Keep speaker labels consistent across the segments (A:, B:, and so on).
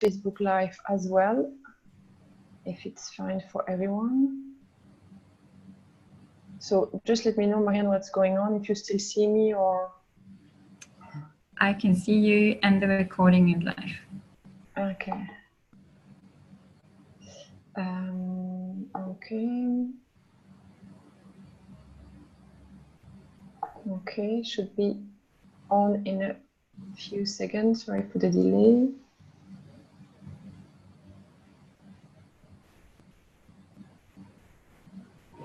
A: Facebook Live as well, if it's fine for everyone. So just let me know, Marianne, what's going on, if you still see me or...
B: I can see you and the recording is live.
A: Okay. Okay. Okay, should be on in a few seconds. Sorry for the delay.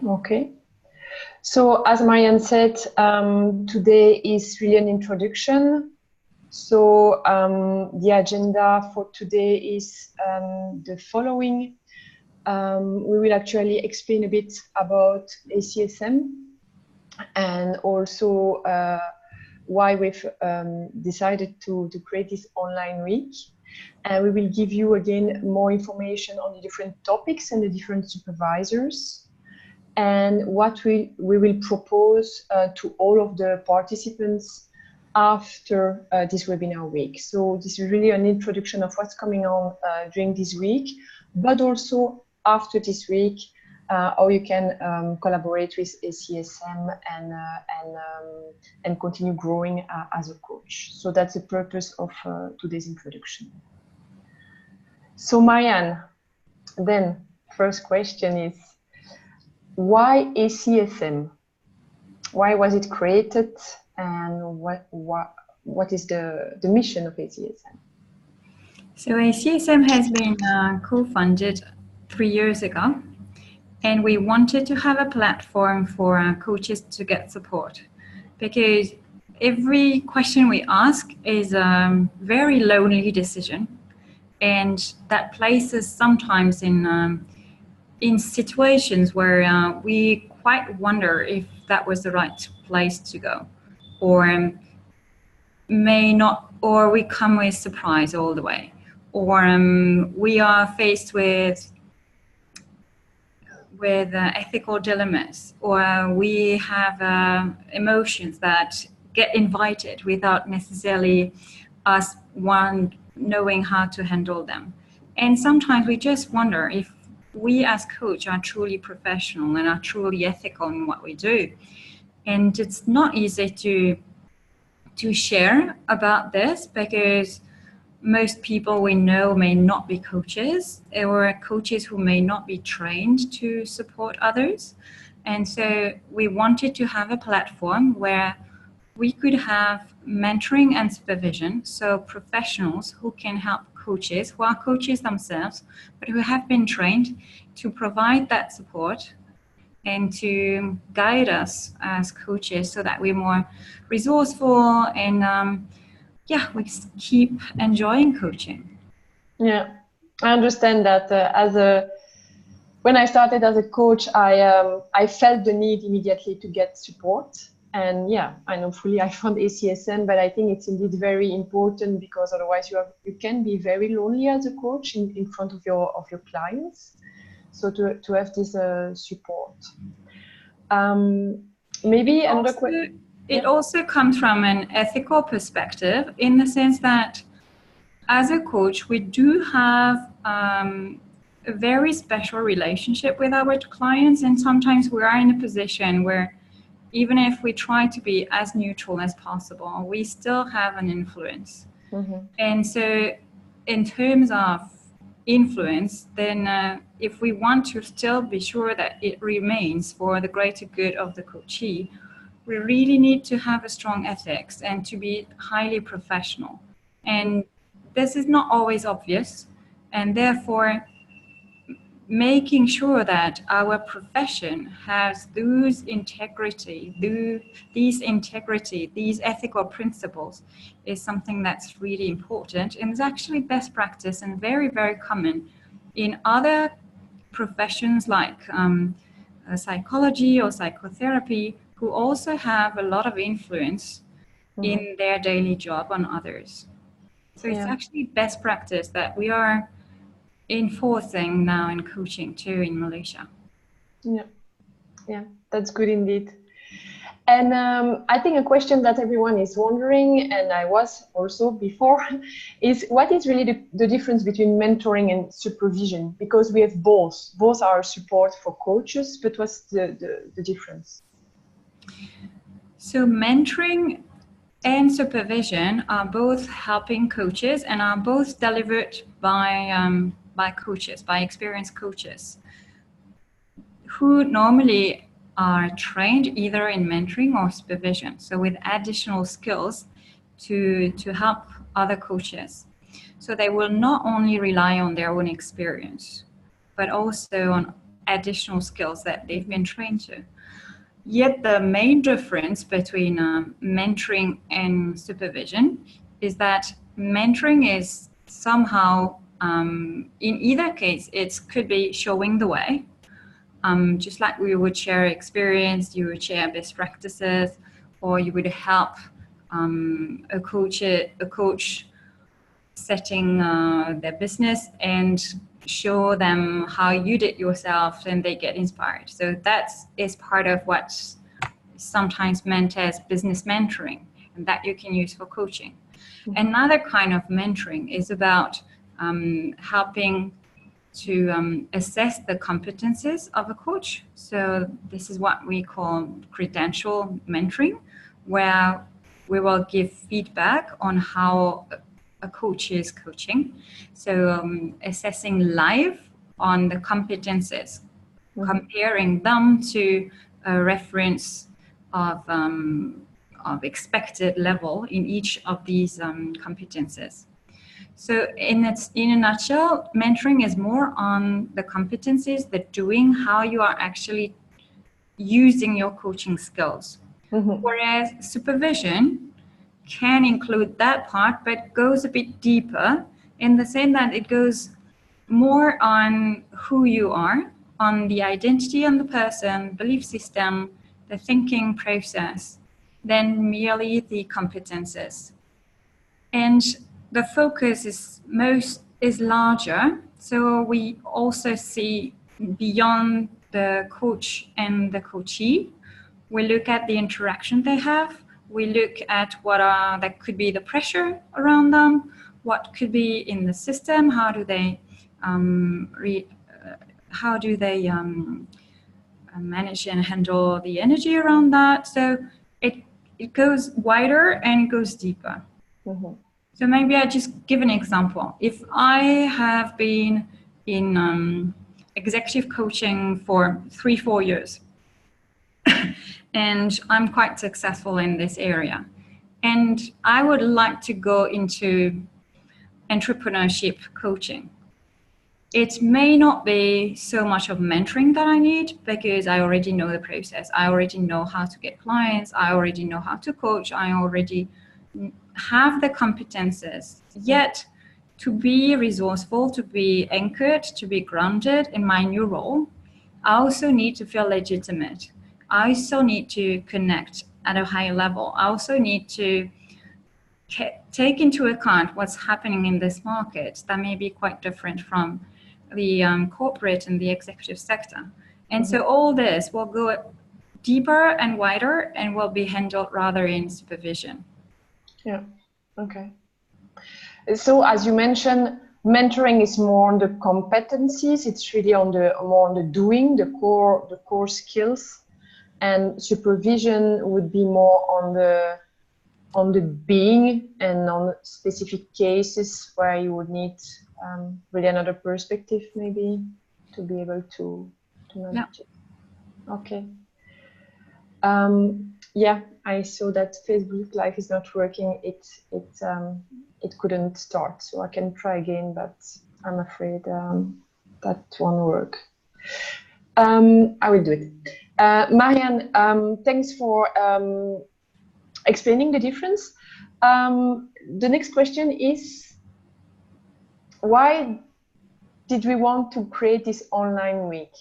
A: Okay. So as Marianne said, today is really an introduction. So the agenda for today is the following. We will actually explain a bit about ACSM and also why we've decided to create this online week. And we will give you again more information on the different topics and the different supervisors. And what we will propose to all of the participants after this webinar week. So this is really an introduction of what's coming on during this week, but also after this week, how you can collaborate with ACSM and continue growing as a coach. So that's the purpose of today's introduction. So Marianne, then first question is, why ACSM? Why was it created, and what is the mission of ACSM?
B: So ACSM has been co-funded 3 years ago, and we wanted to have a platform for coaches to get support, because every question we ask is a very lonely decision, and that places sometimes in situations where we quite wonder if that was the right place to go, or may not, or we come with surprise all the way, or we are faced with ethical dilemmas, or we have emotions that get invited without necessarily us knowing how to handle them. And sometimes we just wonder if we as coach are truly professional and are truly ethical in what we do. And it's not easy to share about this, because most people we know may not be coaches, or coaches who may not be trained to support others. And so we wanted to have a platform where we could have mentoring and supervision, so professionals who can help coaches who are coaches themselves, but who have been trained to provide that support and to guide us as coaches so that we're more resourceful and we keep enjoying coaching.
A: Yeah, I understand that. When I started as a coach, I felt the need immediately to get support. And yeah, I know fully I found ACSM, but I think it's indeed very important, because otherwise you can be very lonely as a coach in front of your clients. So to have this support. Maybe another question.
B: It also comes from an ethical perspective, in the sense that as a coach, we do have a very special relationship with our clients, and sometimes we are in a position where even if we try to be as neutral as possible, we still have an influence. Mm-hmm. And so in terms of influence, then if we want to still be sure that it remains for the greater good of the coachee, we really need to have a strong ethics and to be highly professional. And this is not always obvious, and therefore making sure that our profession has these ethical principles is something that's really important, and is actually best practice and very, very common in other professions like psychology or psychotherapy, who also have a lot of influence in their daily job on others. So it's actually best practice that we are enforcing now in coaching too in Malaysia.
A: Yeah, that's good indeed. And I think a question that everyone is wondering, and I was also before, is what is really the difference between mentoring and supervision? Because we have both. Both are support for coaches, but what's the difference?
B: So mentoring and supervision are both helping coaches and are both delivered by coaches, by experienced coaches, who normally are trained either in mentoring or supervision, so with additional skills to help other coaches. So they will not only rely on their own experience, but also on additional skills that they've been trained to. Yet the main difference between mentoring and supervision is that mentoring is somehow, in either case, it could be showing the way. Just like we would share experience, you would share best practices, or you would help a coach setting their business and show them how you did yourself, and they get inspired. So that is part of what's sometimes meant as business mentoring, and that you can use for coaching. Mm-hmm. Another kind of mentoring is about helping to assess the competences of a coach. So this is what we call credential mentoring, where we will give feedback on how a coach is coaching. So assessing live on the competences, mm-hmm. comparing them to a reference of expected level in each of these competences. So in a nutshell, mentoring is more on the competencies, the doing, how you are actually using your coaching skills. Mm-hmm. Whereas supervision can include that part, but goes a bit deeper in the sense that it goes more on who you are, on the identity of the person, belief system, the thinking process, than merely the competences. And the focus is larger, so we also see beyond the coach and the coachee. We look at the interaction they have. We look at that could be the pressure around them, what could be in the system, how do they manage and handle the energy around that. So it goes wider and goes deeper. Mm-hmm. So maybe I just give an example. If I have been in executive coaching for 3-4 years, and I'm quite successful in this area, and I would like to go into entrepreneurship coaching, it may not be so much of mentoring that I need, because I already know the process. I already know how to get clients. I already know how to coach. I already have the competences. Yet to be resourceful, to be anchored, to be grounded in my new role, I also need to feel legitimate. I also need to connect at a high level. I also need to take into account what's happening in this market that may be quite different from the corporate and the executive sector. And mm-hmm. So all this will go deeper and wider and will be handled rather in supervision.
A: Yeah, okay. So as you mentioned, mentoring is more on the competencies. It's really more on the doing, the core skills, and supervision would be more on the being and on specific cases where you would need really another perspective maybe to be able to manage it. Okay. Yeah, I saw that Facebook Live is not working. It couldn't start, so I can try again, but I'm afraid that won't work. I will do it. Marianne, thanks for explaining the difference. The next question is, why did we want to create this online week?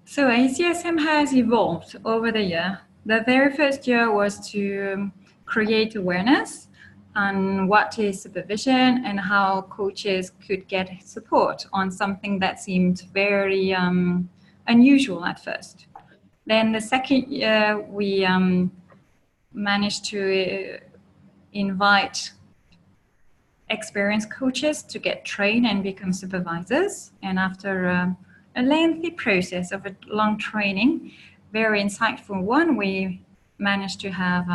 B: So ACSM has evolved over the year. The very first year was to create awareness on what is supervision and how coaches could get support on something that seemed very unusual at first. Then the second year, we managed to invite experienced coaches to get trained and become supervisors. And after a lengthy process of a long training, very insightful one, we managed to have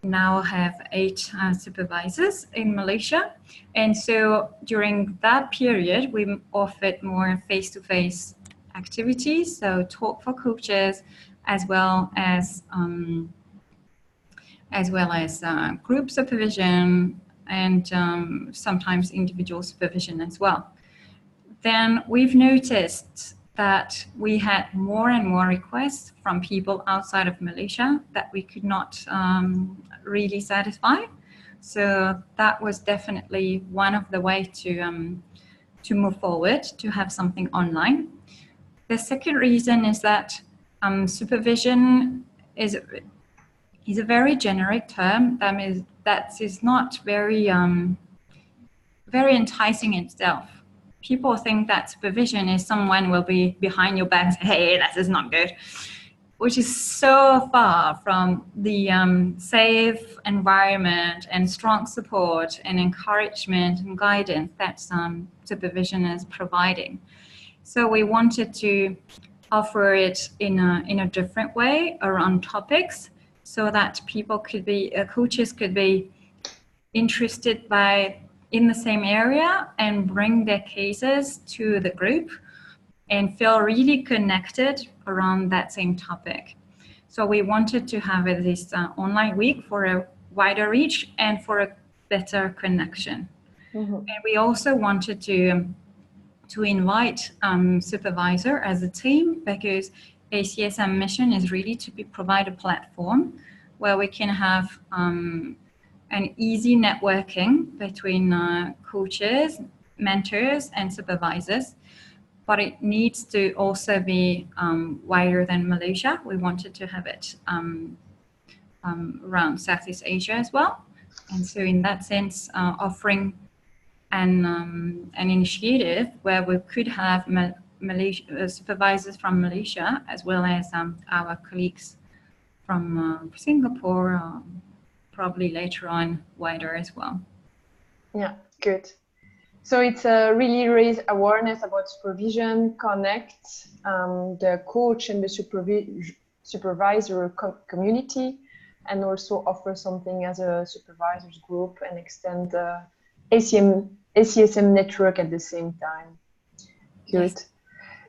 B: now have 8 supervisors in Malaysia. And so during that period, we offered more face-to-face activities, so talk for coaches, as well as group supervision and sometimes individual supervision as well. Then we've noticed that we had more and more requests from people outside of Malaysia that we could not really satisfy. So that was definitely one of the ways to move forward, to have something online. The second reason is that supervision is a very generic term. That is not very enticing itself. People think that supervision is someone will be behind your back and say, hey, that is not good, which is so far from the safe environment and strong support and encouragement and guidance that supervision is providing. So we wanted to offer it in a different way around topics, so that people could be, coaches could be interested in the same area and bring their cases to the group and feel really connected around that same topic. So we wanted to have this online week for a wider reach and for a better connection. Mm-hmm. And we also wanted to invite supervisor as a team, because ACSM mission is really to provide a platform where we can have an easy networking between coaches, mentors, and supervisors. But it needs to also be wider than Malaysia. We wanted to have it around Southeast Asia as well. And so in that sense, offering an initiative where we could have supervisors from Malaysia, as well as our colleagues from Singapore, probably later on wider as well.
A: Yeah, good. So it's really raise awareness about supervision, connect the coach and the supervisor community, and also offer something as a supervisors group and extend the ACSM network at the same time. Good. Yes.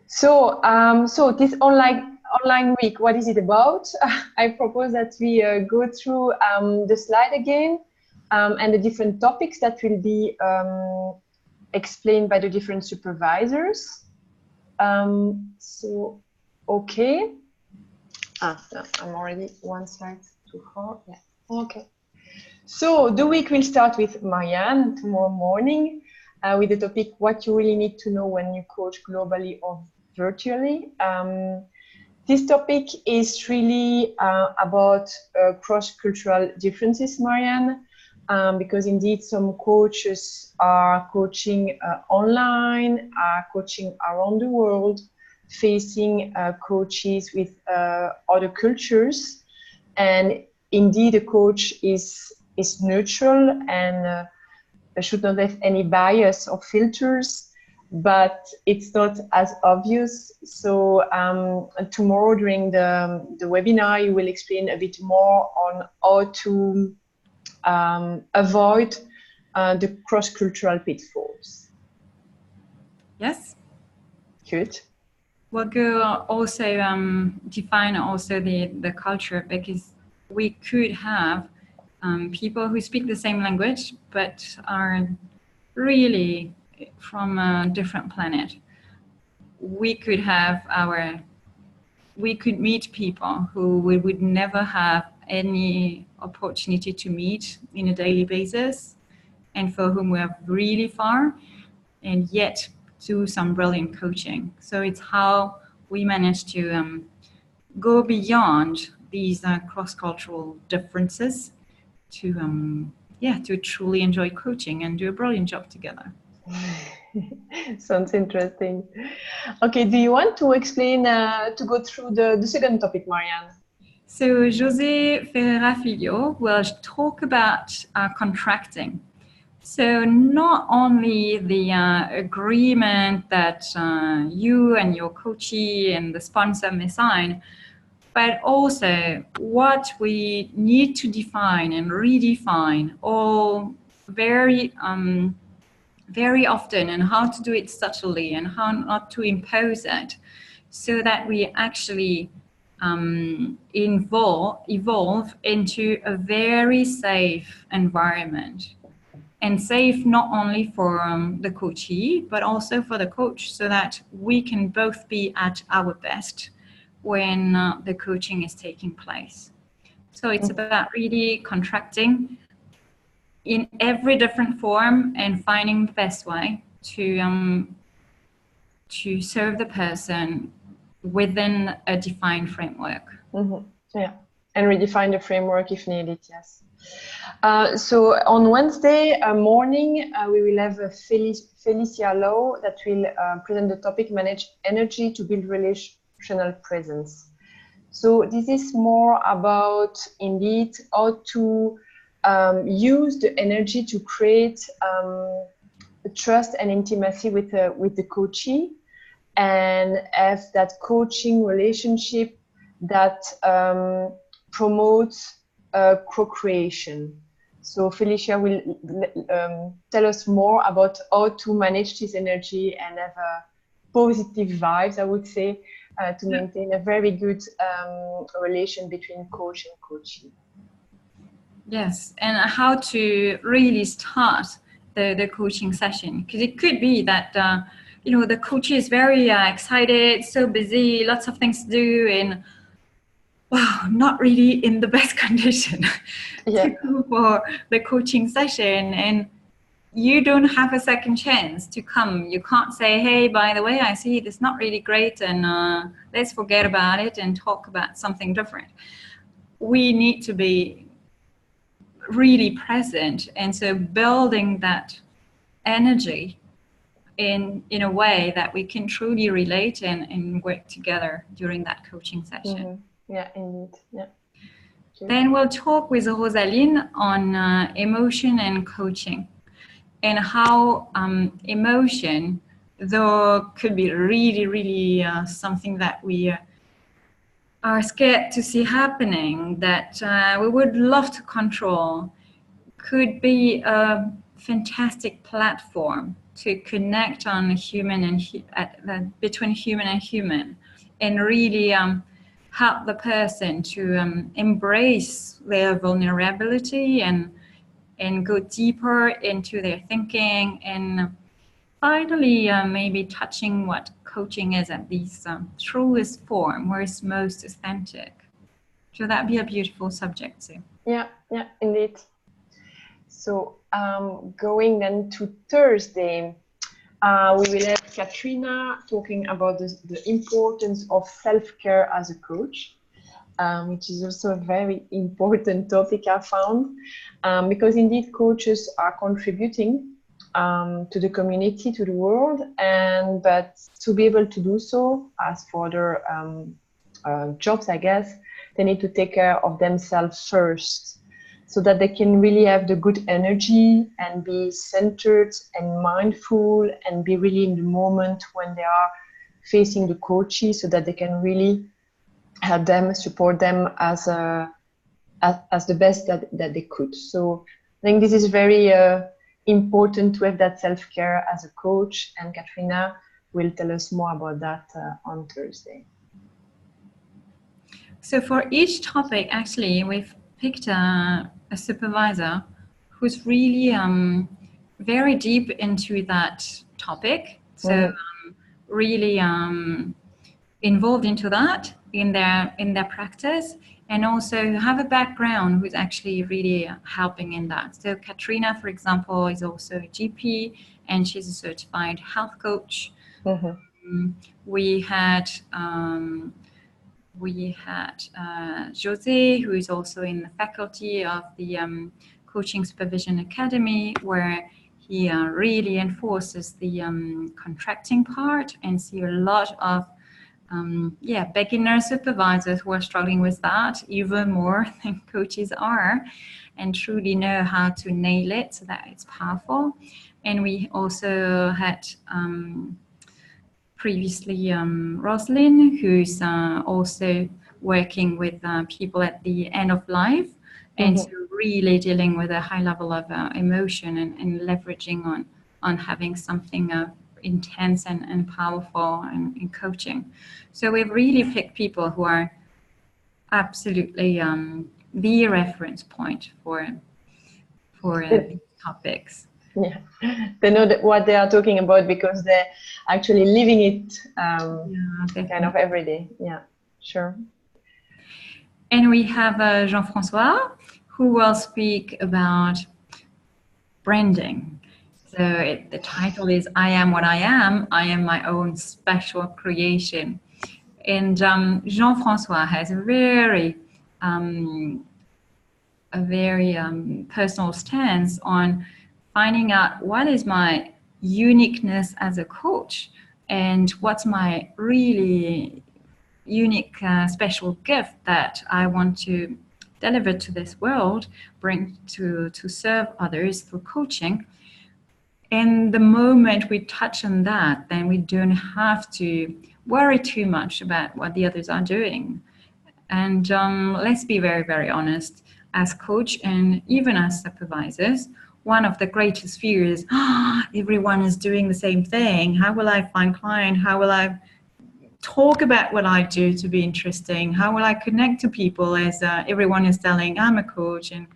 A: So, so this online week, what is it about? I propose that we go through the slide again and the different topics that will be explained by the different supervisors. So, okay. No, I'm already one slide too far. Yeah. Okay. So the week will start with Marianne tomorrow morning with the topic, what you really need to know when you coach globally or virtually. This topic is really about cross-cultural differences, Marianne, because indeed some coaches are coaching online, are coaching around the world, facing coaches with other cultures. And indeed, a coach is neutral and should not have any bias or filters, but it's not as obvious. So tomorrow during the webinar, you will explain a bit more on how to avoid the cross-cultural pitfalls.
B: Yes.
A: Good.
B: We'll go also define also the culture, because we could have people who speak the same language but are really from a different planet. We could meet people who we would never have any opportunity to meet in a daily basis, and for whom we are really far, and yet do some brilliant coaching. So it's how we manage to go beyond these cross-cultural differences to truly enjoy coaching and do a brilliant job together.
A: Sounds interesting. Okay, do you want to explain, to go through the second topic, Marianne?
B: So José Ferreira Filho will talk about contracting. So not only the agreement that you and your coachee and the sponsor may sign, but also what we need to define and redefine all very very often, and how to do it subtly and how not to impose it, so that we actually evolve into a very safe environment. And safe not only for the coachee, but also for the coach, so that we can both be at our best when the coaching is taking place. So it's about really contracting in every different form and finding the best way to serve the person within a defined framework.
A: Yeah, and redefine the framework if needed, yes. So on Wednesday morning, we will have Felicia Lowe that will present the topic Manage Energy to Build Relational Presence. So this is more about, indeed, how to use the energy to create trust and intimacy with the coachee, and have that coaching relationship that promotes co-creation. So Felicia will tell us more about how to manage this energy and have positive vibes, I would say, to maintain a very good relation between coach and coachee.
B: Yes, and how to really start the coaching session, because it could be that the coach is very excited, so busy, lots of things to do, and wow, not really in the best condition to go for the coaching session, and you don't have a second chance to come. You can't say, hey, by the way, I see it's not really great, and let's forget about it and talk about something different. We need to be really present, and so building that energy in a way that we can truly relate and work together during that coaching session.
A: Yeah, indeed. Yeah.
B: Then we'll talk with Rosaline on emotion and coaching, and how emotion, though could be really something that we are scared to see happening, that we would love to control, could be a fantastic platform to connect on human and between human and human, and really help the person to embrace their vulnerability and go deeper into their thinking, and finally maybe touching what coaching is at this truest form, where it's most authentic. So that'd be a beautiful subject too.
A: Yeah, indeed. So going then to Thursday, we will have Katrina talking about the importance of self-care as a coach, which is also a very important topic I found, because indeed coaches are contributing to the community, to the world, but to be able to do so, as for their jobs, I guess, they need to take care of themselves first, so that they can really have the good energy and be centered and mindful and be really in the moment when they are facing the coachee, so that they can really help them, support them as the best that they could. So I think this is very important to have that self-care as a coach, and Katrina will tell us more about that on Thursday.
B: So for each topic, actually, we've picked a supervisor who's really very deep into that topic. So really involved into that in their practice, and also have a background who's actually really helping in that. So Katrina, for example, is also a GP, and she's a certified health coach. We had José, who is also in the faculty of the Coaching Supervision Academy, where he really enforces the contracting part, and see a lot of beginner supervisors who are struggling with that even more than coaches are, and truly know how to nail it so that it's powerful. And we also had previously Rosalind, who's also working with people at the end of life, and so really dealing with a high level of emotion and leveraging on having something intense and powerful in coaching. So we've really picked people who are absolutely the reference point for these topics.
A: Yeah, they know what they are talking about because they're actually living it kind of every day. Yeah, sure.
B: And we have Jean-François, who will speak about branding. So the title is I Am What I Am. I am my own special creation. And Jean-François has a very personal stance on finding out what is my uniqueness as a coach and what's my really unique special gift that I want to deliver to this world, bring to serve others through coaching. And the moment we touch on that, then we don't have to worry too much about what the others are doing. And let's be very, very honest, as coach and even as supervisors, one of the greatest fears is, everyone is doing the same thing. How will I find client? How will I talk about what I do to be interesting? How will I connect to people as everyone is telling I'm a coach and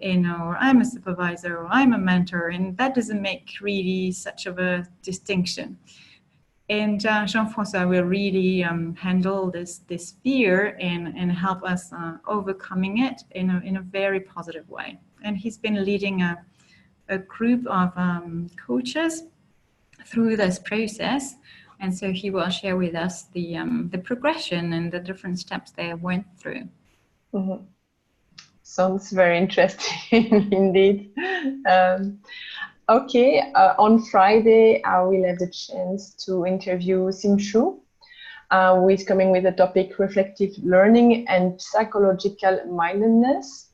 B: or I'm a supervisor or I'm a mentor, and that doesn't make really such of a distinction. And Jean-François will really handle this fear and help us overcoming it in a very positive way. And he's been leading a group of coaches through this process. And so he will share with us the progression and the different steps they went through.
A: Mm-hmm. Sounds very interesting indeed. Okay, on Friday, I will have the chance to interview Simchu, who is coming with the topic reflective learning and psychological mindedness.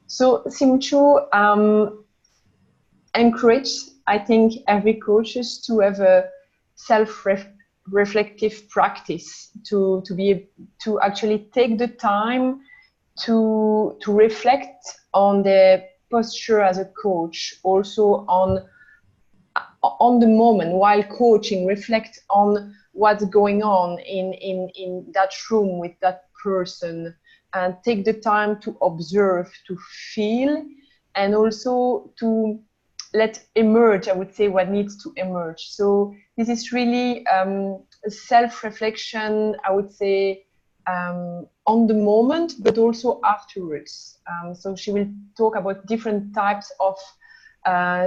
A: So Simchu encouraged, I think, every coaches to have a self-reflective practice, to actually take the time to reflect on their posture as a coach, also on the moment while coaching, reflect on what's going on in that room with that person, and take the time to observe, to feel, and also to let emerge, I would say, what needs to emerge. So this is really a self-reflection, I would say, on the moment, but also afterwards. So she will talk about different types of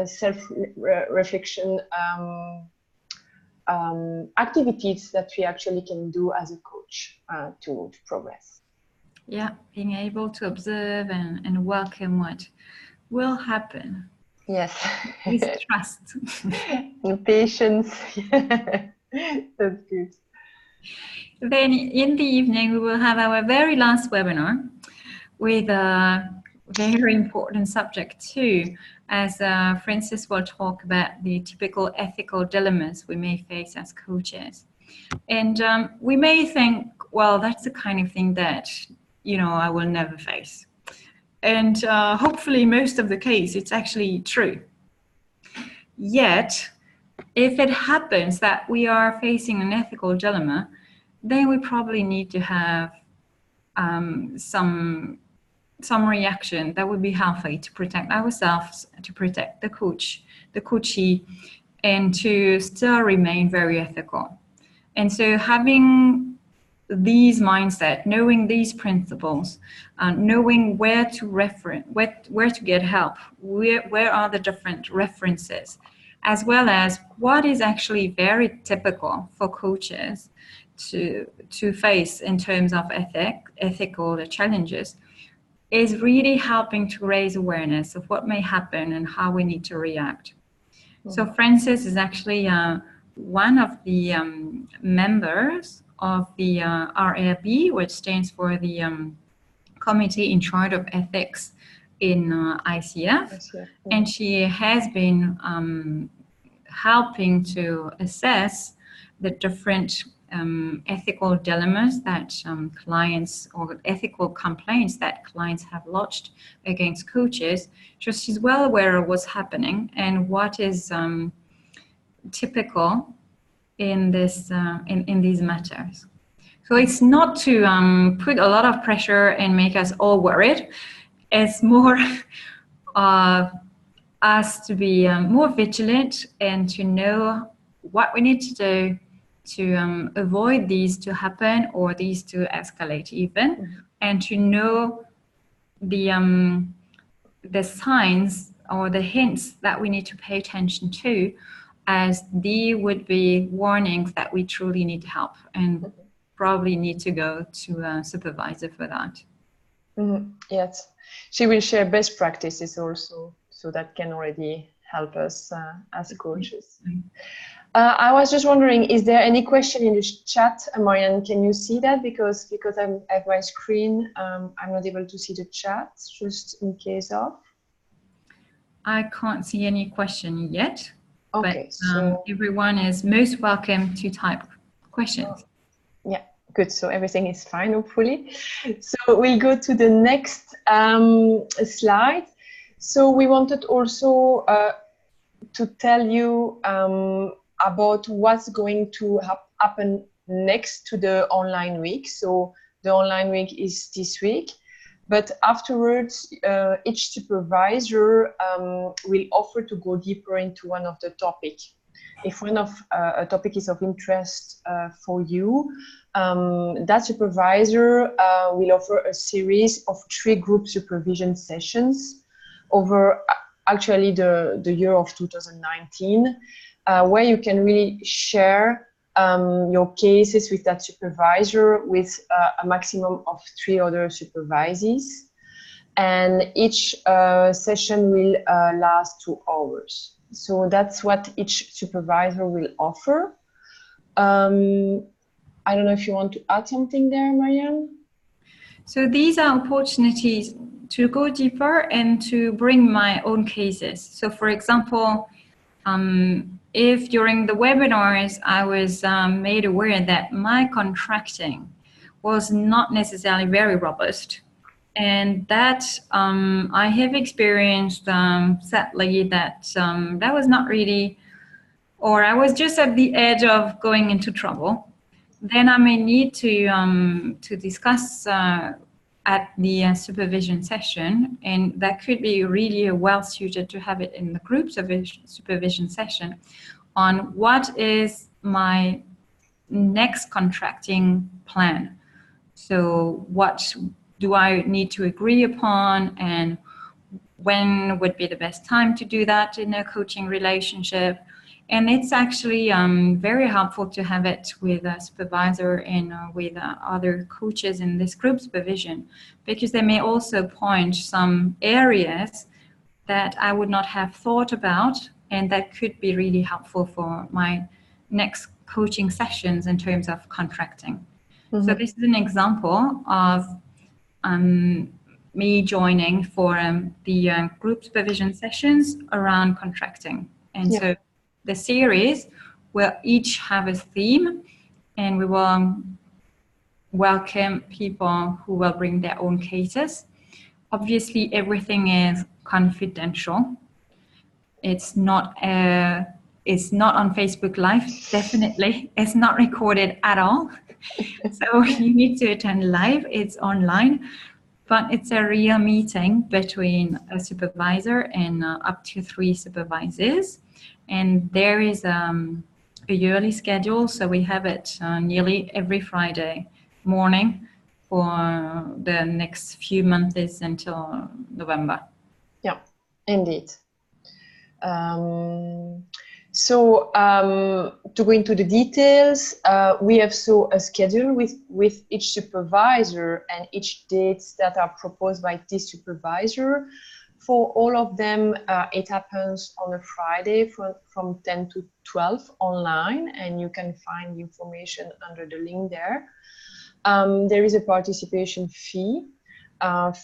A: self-reflection activities that we actually can do as a coach to progress.
B: Yeah, being able to observe and welcome what will happen.
A: Yes.
B: With trust.
A: And patience. That's good.
B: Then in the evening, we will have our very last webinar with a very important subject too, as Francis will talk about the typical ethical dilemmas we may face as coaches. And we may think, well, that's the kind of thing that, I will never face. And hopefully most of the case, it's actually true. Yet, if it happens that we are facing an ethical dilemma, then we probably need to have some reaction that would be healthy to protect ourselves, to protect the coachee, and to still remain very ethical. And so having these mindset, knowing these principles, knowing where to reference, where to get help, where are the different references, as well as what is actually very typical for coaches to face in terms of ethical challenges, is really helping to raise awareness of what may happen and how we need to react. So Francis is actually one of the members of the RAB, which stands for the Committee in Charge of Ethics in ICF. And she has been helping to assess the different ethical dilemmas that clients, or ethical complaints that clients have lodged against coaches. So she's well aware of what's happening and what is typical in this in these matters. So it's not to put a lot of pressure and make us all worried. It's more of us to be more vigilant and to know what we need to do to avoid these to happen or these to escalate even, and to know the signs or the hints that we need to pay attention to, as they would be warnings that we truly need help and probably need to go to a supervisor for that.
A: Yes, she will share best practices also, so that can already help us as coaches. I was just wondering, is there any question in the chat, Marianne? Can you see that? Because I have my screen, I'm not able to see the chat, just in case of.
B: I can't see any question yet.
A: Okay,
B: but
A: so
B: everyone is most welcome to type questions.
A: Yeah, good. So everything is fine, hopefully. So we'll go to the next slide. So we wanted also to tell you about what's going to happen next to the online week. So the online week is this week, but afterwards each supervisor will offer to go deeper into one of the topics. If one of a topic is of interest for you, that supervisor will offer a series of 3 group supervision sessions over actually the year of 2019, where you can really share your cases with that supervisor with a maximum of 3 other supervisees. And each session will last 2 hours. So that's what each supervisor will offer. I don't know if you want to add something there, Marianne?
B: So these are opportunities to go deeper and to bring my own cases. So for example, if during the webinars I was made aware that my contracting was not necessarily very robust, and that I have experienced, sadly, that that was not really, or I was just at the edge of going into trouble, then I may need to discuss at the supervision session, and that could be really well suited to have it in the group supervision session, on what is my next contracting plan. So what do I need to agree upon, and when would be the best time to do that in a coaching relationship? And it's actually very helpful to have it with a supervisor and with other coaches in this group supervision, because they may also point some areas that I would not have thought about, and that could be really helpful for my next coaching sessions in terms of contracting. So this is an example of me joining for the group supervision sessions around contracting. And so the series will each have a theme, and we will welcome people who will bring their own cases. Obviously, everything is confidential. It's not on Facebook Live, definitely. It's not recorded at all. So you need to attend live. It's online, but it's a real meeting between a supervisor and up to 3 supervisors. And there is a yearly schedule, so we have it nearly every Friday morning for the next few months until November.
A: Yeah, indeed. So to go into the details, we have a schedule with each supervisor and each dates that are proposed by this supervisor For all of them, it happens on a Friday from 10 to 12 online, and you can find the information under the link there. There is a participation fee.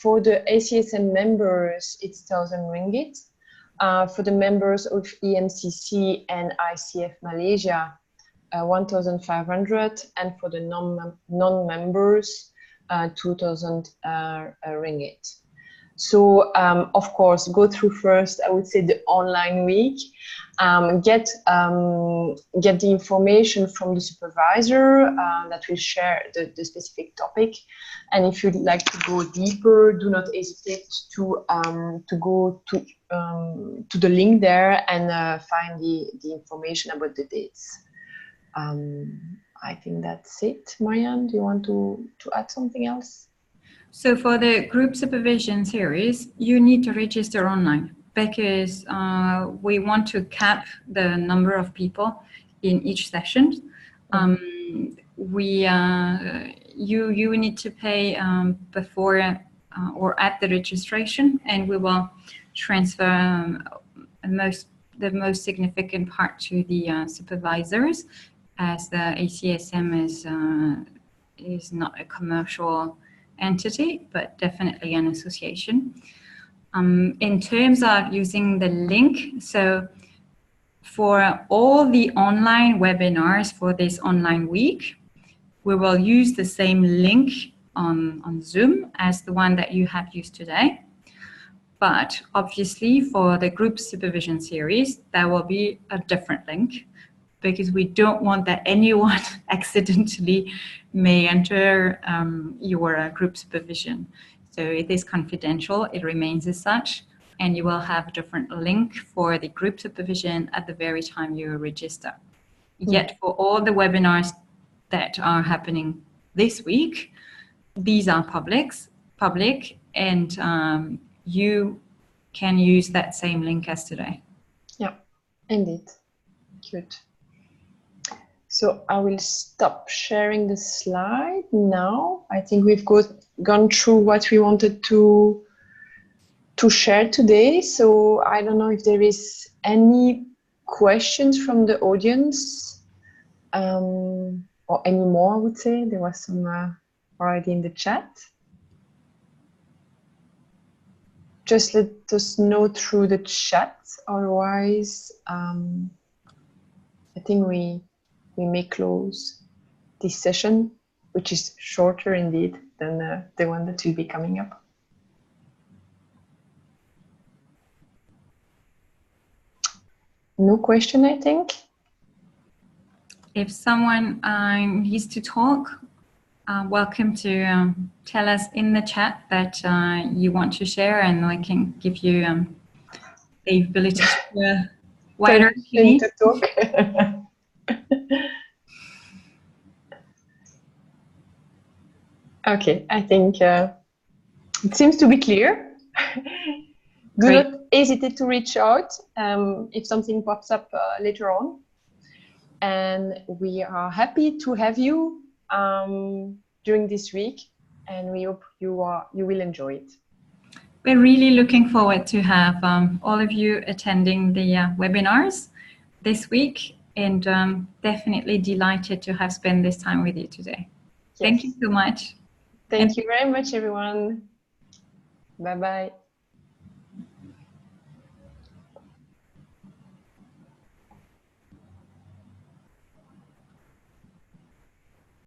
A: For the ACSM members, it's 1,000 ringgit. For the members of EMCC and ICF Malaysia, 1,500, and for the non-members, 2,000 ringgit. So, of course, go through first, I would say, the online week, get the information from the supervisor that will share the specific topic. And if you'd like to go deeper, do not hesitate to go to the link there and find the information about the dates. I think that's it. Marianne, do you want to add something else?
B: So for the group supervision series, you need to register online because we want to cap the number of people in each session. You need to pay before or at the registration, and we will transfer the most significant part to the supervisors, as the ACSM is not a commercial entity, but definitely an association. In terms of using the link, so for all the online webinars for this online week, we will use the same link on Zoom as the one that you have used today. But obviously for the group supervision series, there will be a different link, because we don't want that anyone accidentally may enter your group supervision. So it is confidential, it remains as such, and you will have a different link for the group supervision at the very time you register. Yet for all the webinars that are happening this week, these are public, and you can use that same link as today.
A: Yeah, indeed. Good. So I will stop sharing the slide now. I think we've gone through what we wanted to share today. So I don't know if there is any questions from the audience, or any more, I would say. There was some already in the chat. Just let us know through the chat. Otherwise, I think we may close this session, which is shorter indeed than the one that will be coming up. No question, I think.
B: If someone needs to talk, welcome to tell us in the chat that you want to share, and I can give you the ability to wider
A: to talk. Okay, I think it seems to be clear. Do not hesitate to reach out if something pops up later on. And we are happy to have you during this week, and we hope you will enjoy it.
B: We're really looking forward to have all of you attending the webinars this week, and definitely delighted to have spent this time with you today. Yes. Thank you so much.
A: Thank you very much, everyone. Bye-bye.